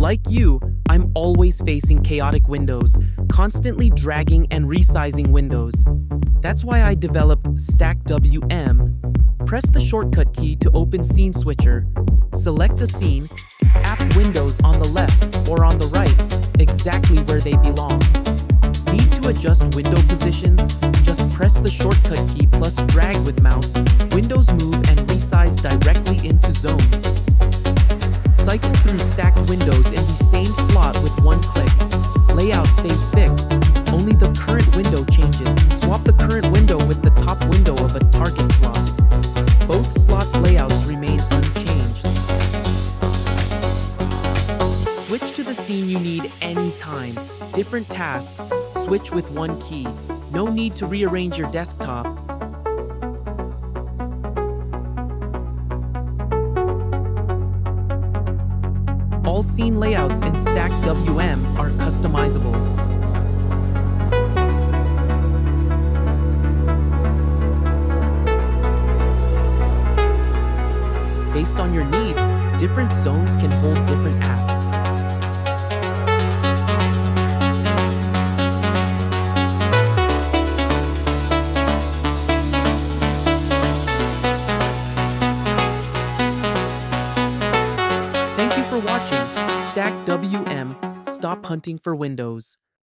Like you, I'm always facing chaotic windows, constantly dragging and resizing windows. That's why I developed StackWM. Press the shortcut key to open Scene Switcher. Select a scene, app windows on the left or on the right, exactly where they belong. Need to adjust window positions? Just press the shortcut key plus drag with mouse. Windows move and resize directly into zones. Cycle through stacked windows in the same slot with one click. Layout stays fixed, only the current window changes. Swap the current window with the top window of a target slot. Both slots' layouts remain unchanged. Switch to the scene you need anytime. Different tasks, switch with one key. No need to rearrange your desktop. All scene layouts in StackWM are customizable. Based on your needs, different zones can hold different apps. Thank you for watching StackWM. Stop hunting for windows.